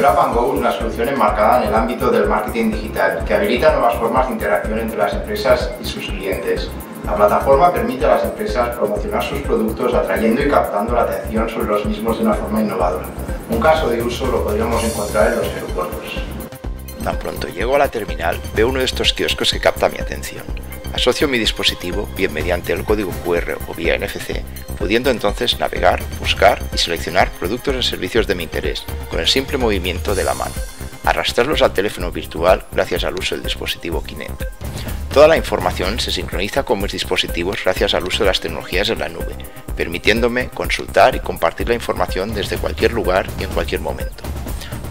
Grab & Go es una solución enmarcada en el ámbito del marketing digital que habilita nuevas formas de interacción entre las empresas y sus clientes. La plataforma permite a las empresas promocionar sus productos atrayendo y captando la atención sobre los mismos de una forma innovadora. Un caso de uso lo podríamos encontrar en los aeropuertos. Tan pronto llego a la terminal, veo uno de estos kioscos que capta mi atención. Asocio mi dispositivo, bien mediante el código QR o vía NFC, pudiendo entonces navegar, buscar y seleccionar productos o servicios de mi interés, con el simple movimiento de la mano, arrastrarlos al teléfono virtual gracias al uso del dispositivo Kinect. Toda la información se sincroniza con mis dispositivos gracias al uso de las tecnologías de la nube, permitiéndome consultar y compartir la información desde cualquier lugar y en cualquier momento.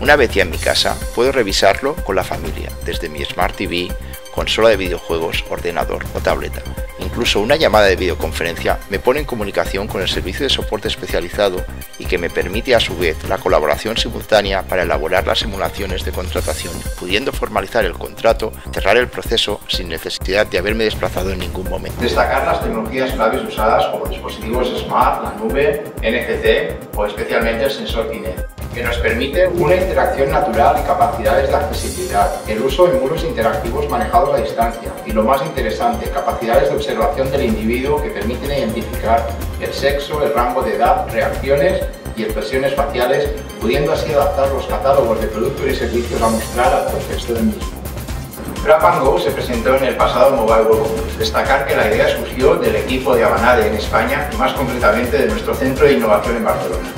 Una vez ya en mi casa, puedo revisarlo con la familia, desde mi Smart TV, consola de videojuegos, ordenador o tableta. Incluso una llamada de videoconferencia me pone en comunicación con el servicio de soporte especializado y que me permite a su vez la colaboración simultánea para elaborar las simulaciones de contratación, pudiendo formalizar el contrato, cerrar el proceso sin necesidad de haberme desplazado en ningún momento. Destacar las tecnologías claves usadas como dispositivos Smart, la nube, NFC o especialmente el sensor Kinect, que nos permite una interacción natural y capacidades de accesibilidad, el uso de muros interactivos manejados a distancia y, lo más interesante, capacidades de observación del individuo que permiten identificar el sexo, el rango de edad, reacciones y expresiones faciales, pudiendo así adaptar los catálogos de productos y servicios a mostrar al contexto del mismo. Grab & Go se presentó en el pasado Mobile World Congress. Destacar que la idea surgió del equipo de Avanade en España y más concretamente de nuestro centro de innovación en Barcelona.